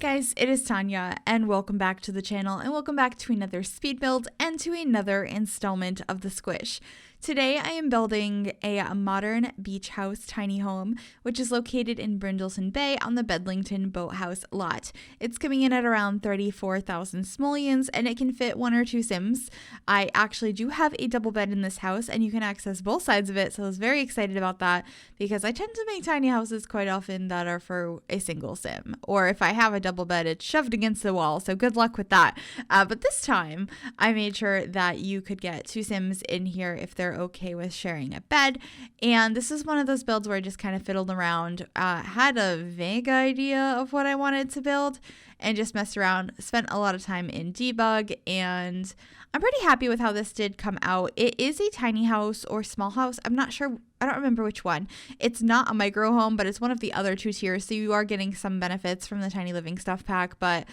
guys, it is Tanya and welcome back to the channel and welcome back to another speed build and to another installment of the Squish. Today I am building a modern beach house tiny home which is located in Brindleton Bay on the Bedlington Boathouse lot. It's coming in at around 34,000 simoleons and it can fit 1 or 2 Sims. I actually do have a double bed in this house and you can access both sides of it, so I was very excited about that because I tend to make tiny houses quite often that are for a single Sim, or if I have a double bed it's shoved against the wall, so good luck with that. But this time I made sure that you could get 2 Sims in here if they're okay with sharing a bed, and this is one of those builds where I just kind of fiddled around, had a vague idea of what I wanted to build and just messed around, spent a lot of time in debug, and I'm pretty happy with how this did come out. It is a tiny house or small house. I'm not sure. I don't remember which one. It's not a micro home, but it's one of the other 2 tiers. So you are getting some benefits from the Tiny Living Stuff Pack, but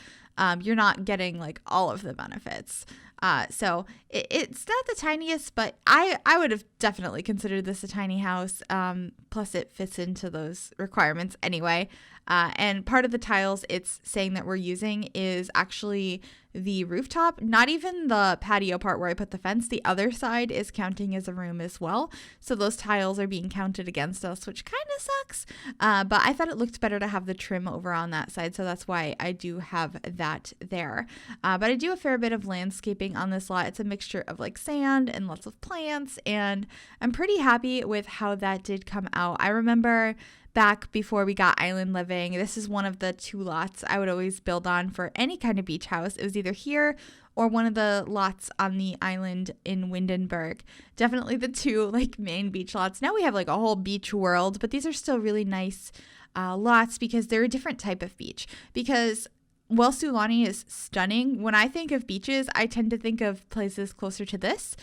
you're not getting like all of the benefits. So it's not the tiniest, but I would have definitely considered this a tiny house. Plus it fits into those requirements anyway. And part of the tiles it's saying that we're using is actually the rooftop, not even the patio part where I put the fence. The other side is counting as a room as well. So those tiles are being counted against us, which kind of sucks. But I thought it looked better to have the trim over on that side. So that's why I do have that there. But I do a fair bit of landscaping on this lot. It's a mixture of like sand and lots of plants. And I'm pretty happy with how that did come out. I remember back before we got island living, this is one of the 2 lots I would always build on for any kind of beach house. It was either here or one of the lots on the island in Windenburg. Definitely the 2 like main beach lots. Now we have like a whole beach world, but these are still really nice lots because they're a different type of beach. Because while Sulani is stunning, when I think of beaches, I tend to think of places closer to this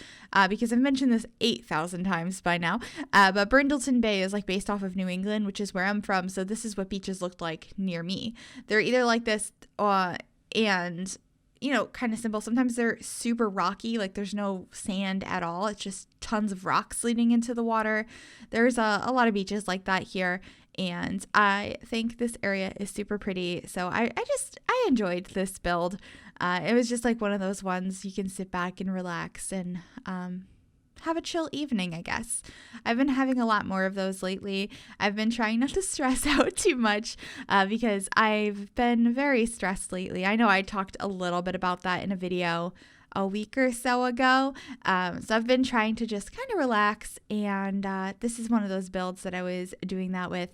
because I've mentioned this 8,000 times by now. But Brindleton Bay is like based off of New England, which is where I'm from. So this is what beaches looked like near me. They're either like this and, you know, kind of simple. Sometimes they're super rocky, like there's no sand at all. It's just tons of rocks leading into the water. There's a lot of beaches like that here. And I think this area is super pretty. So I enjoyed this build. It was just like one of those ones you can sit back and relax and have a chill evening, I guess. I've been having a lot more of those lately. I've been trying not to stress out too much because I've been very stressed lately. I know I talked a little bit about that in a video a week or so ago. So I've been trying to just kind of relax, and this is one of those builds that I was doing that with.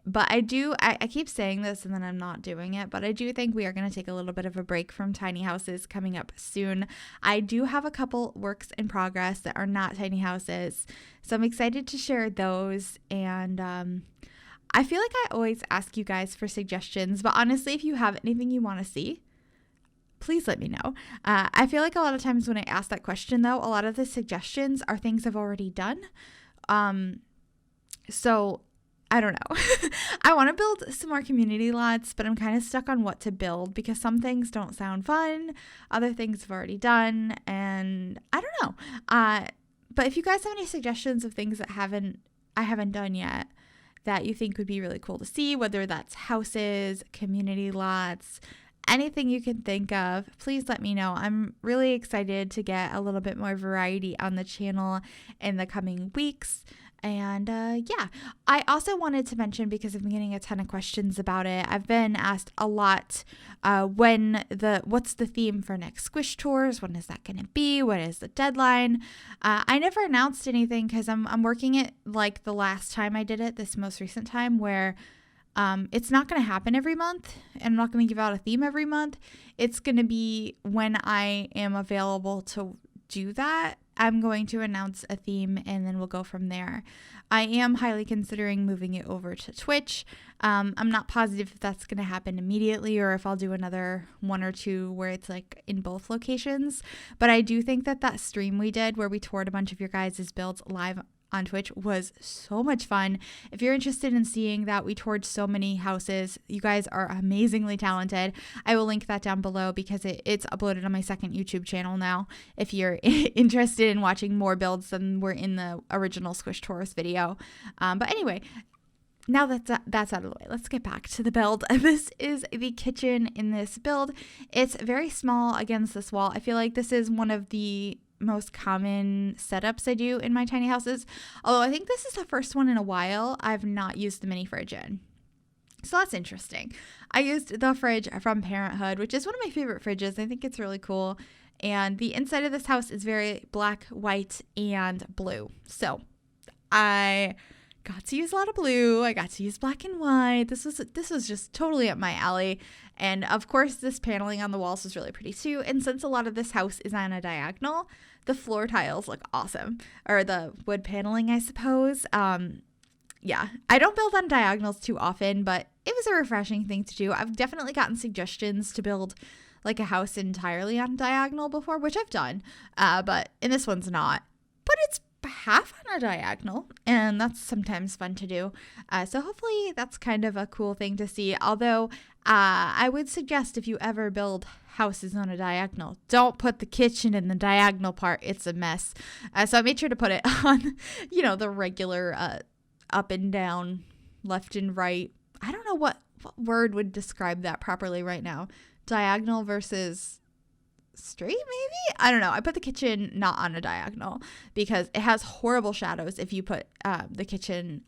But I keep saying this and then I'm not doing it, but I do think we are going to take a little bit of a break from tiny houses coming up soon. I do have a couple works in progress that are not tiny houses, so I'm excited to share those. And I feel like I always ask you guys for suggestions, but honestly, if you have anything you want to see, please let me know. I feel like a lot of times when I ask that question, though, a lot of the suggestions are things I've already done. So I don't know. I want to build some more community lots, but I'm kind of stuck on what to build because some things don't sound fun. Other things I've already done, and I don't know. But if you guys have any suggestions of things that I haven't done yet that you think would be really cool to see, whether that's houses, community lots, anything you can think of, please let me know. I'm really excited to get a little bit more variety on the channel in the coming weeks. And yeah, I also wanted to mention, because I've been getting a ton of questions about it, I've been asked a lot what's the theme for next Squish Tours? When is that going to be? What is the deadline? I never announced anything because I'm working it like the last time I did it, this most recent time, where it's not going to happen every month, and I'm not going to give out a theme every month. It's going to be when I am available to do that. I'm going to announce a theme and then we'll go from there. I am highly considering moving it over to Twitch. I'm not positive if that's going to happen immediately or if I'll do another 1 or 2 where it's like in both locations. But I do think that stream we did where we toured a bunch of your guys' builds live on Twitch was so much fun. If you're interested in seeing that, we toured so many houses. You guys are amazingly talented. I will link that down below because it's uploaded on my second YouTube channel now if you're interested in watching more builds than were in the original Squish Tours video. But anyway, now that's out of the way, let's get back to the build. This is the kitchen in this build. It's very small against this wall. I feel like this is one of the most common setups I do in my tiny houses. Although I think this is the first one in a while I've not used the mini fridge in. So that's interesting. I used the fridge from Parenthood, which is one of my favorite fridges. I think it's really cool. And the inside of this house is very black, white, and blue. So I got to use a lot of blue. I got to use black and white. This was just totally up my alley. And of course, this paneling on the walls was really pretty too. And since a lot of this house is on a diagonal, the floor tiles look awesome. Or the wood paneling, I suppose. Yeah, I don't build on diagonals too often, but it was a refreshing thing to do. I've definitely gotten suggestions to build like a house entirely on diagonal before, which I've done, but in this one's not. But it's half on a diagonal, and that's sometimes fun to do. So hopefully that's kind of a cool thing to see. Although I would suggest if you ever build houses on a diagonal, don't put the kitchen in the diagonal part. It's a mess. So I made sure to put it on, the regular up and down, left and right. I don't know what word would describe that properly right now. Diagonal versus straight, maybe? I don't know. I put the kitchen not on a diagonal because it has horrible shadows if you put the kitchen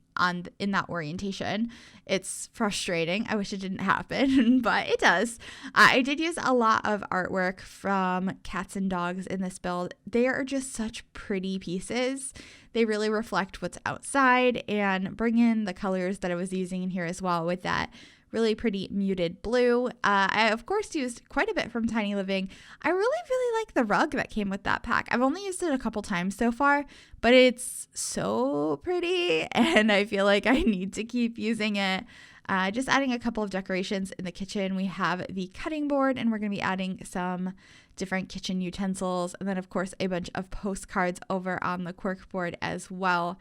in that orientation. It's frustrating. I wish it didn't happen, but it does. I did use a lot of artwork from cats and dogs in this build. They are just such pretty pieces. They really reflect what's outside and bring in the colors that I was using in here as well with that really pretty muted blue. I, of course, used quite a bit from Tiny Living. I really like the rug that came with that pack. I've only used it a couple times so far, but it's so pretty, and I feel like I need to keep using it. Just adding a couple of decorations in the kitchen. We have the cutting board, and we're going to be adding some different kitchen utensils, and then, of course, a bunch of postcards over on the cork board as well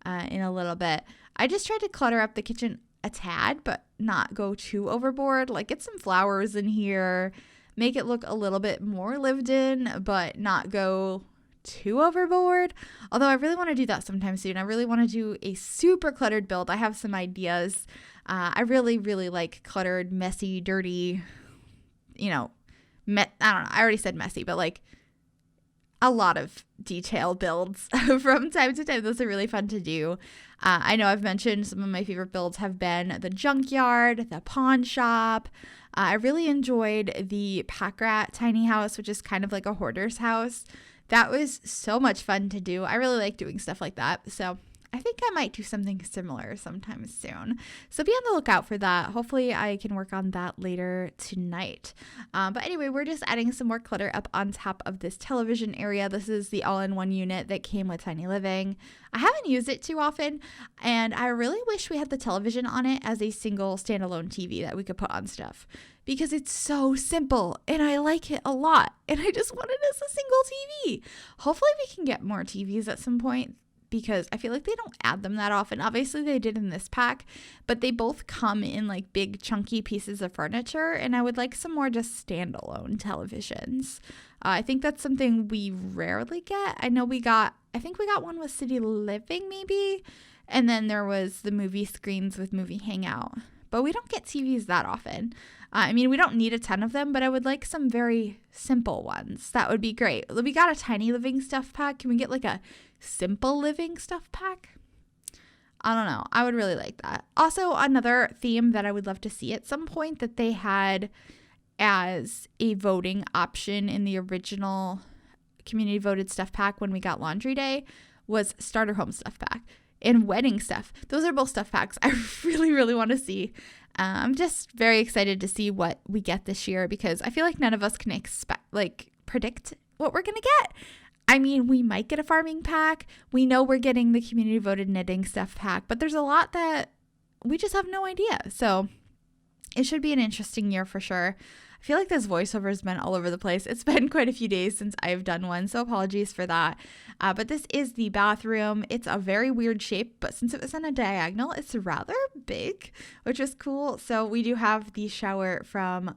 in a little bit. I just tried to clutter up the kitchen a tad, but not go too overboard. Like, get some flowers in here, make it look a little bit more lived in, but not go too overboard. Although I really want to do that sometime soon. I really want to do a super cluttered build. I have some ideas. I really like cluttered, messy, dirty, I don't know. I already said messy, but like a lot of detail builds from time to time. Those are really fun to do. I know I've mentioned some of my favorite builds have been the junkyard, the pawn shop. I really enjoyed the pack rat tiny house, which is kind of like a hoarder's house. That was so much fun to do. I really like doing stuff like that. So I think I might do something similar sometime soon. So be on the lookout for that. Hopefully I can work on that later tonight. But anyway, we're just adding some more clutter up on top of this television area. This is the all-in-one unit that came with Tiny Living. I haven't used it too often, and I really wish we had the television on it as a single standalone TV that we could put on stuff, because it's so simple and I like it a lot, and I just want it as a single TV. Hopefully we can get more TVs at some point, because I feel like they don't add them that often. Obviously they did in this pack, but they both come in like big chunky pieces of furniture, and I would like some more just standalone televisions. I think that's something we rarely get. I think we got one with City Living maybe, and then there was the movie screens with Movie Hangout, but we don't get TVs that often. We don't need a ton of them, but I would like some very simple ones. That would be great. We got a Tiny Living stuff pack. Can we get like a Simple Living stuff pack? I don't know. I would really like that. Also, another theme that I would love to see at some point that they had as a voting option in the original community voted stuff pack when we got Laundry Day was starter home stuff pack and wedding stuff. Those are both stuff packs I really want to see. I'm just very excited to see what we get this year, because I feel like none of us can predict what we're going to get. We might get a farming pack. We know we're getting the community voted knitting stuff pack, but there's a lot that we just have no idea. So it should be an interesting year for sure. I feel like this voiceover has been all over the place. It's been quite a few days since I've done one, so apologies for that. But this is the bathroom. It's a very weird shape, but since it was on a diagonal, it's rather big, which is cool. So we do have the shower from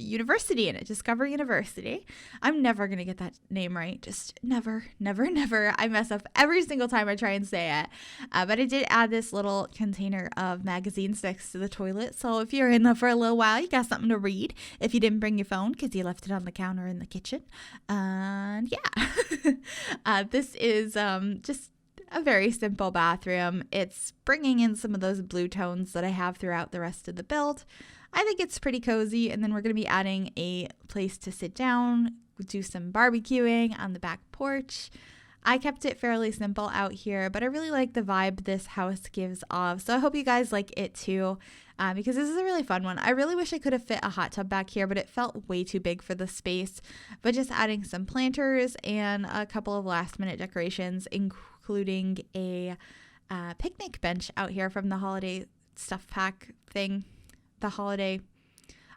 university in it, Discovery University. I'm never going to get that name right. Just never, never, never. I mess up every single time I try and say it. But I did add this little container of magazines next to the toilet. So if you're in there for a little while, you got something to read. If you didn't bring your phone because you left it on the counter in the kitchen. And yeah, this is just a very simple bathroom. It's bringing in some of those blue tones that I have throughout the rest of the build. I think it's pretty cozy, and then we're going to be adding a place to sit down, do some barbecuing on the back porch. I kept it fairly simple out here, but I really like the vibe this house gives off, so I hope you guys like it too, because this is a really fun one. I really wish I could have fit a hot tub back here, but it felt way too big for the space. But just adding some planters and a couple of last minute decorations, including a picnic bench out here from the holiday stuff pack thing. I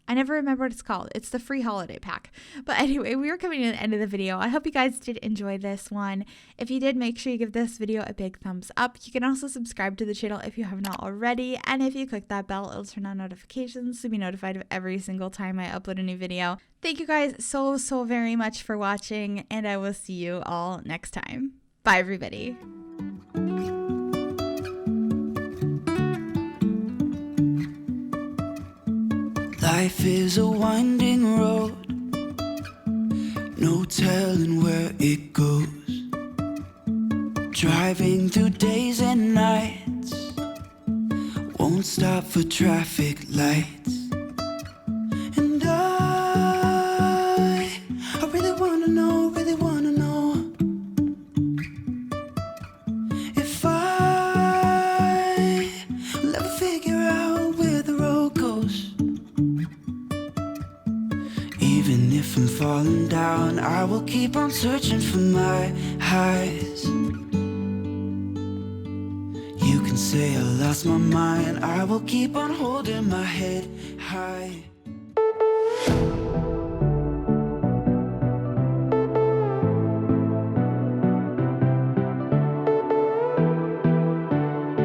never remember what it's called. It's the free holiday pack. But anyway, we are coming to the end of the video. I hope you guys did enjoy this one. If you did, make sure you give this video a big thumbs up. You can also subscribe to the channel if you have not already. And if you click that bell, it'll turn on notifications to be notified of every single time I upload a new video. Thank you guys so very much for watching, and I will see you all next time. Bye, everybody. Life is a winding road, no telling where it goes. Driving through days and nights, won't stop for traffic lights. And I really wanna know if I will ever figure out where the road goes. Even if I'm falling down, I will keep on searching for my highs. You can say I lost my mind, I will keep on holding my head high.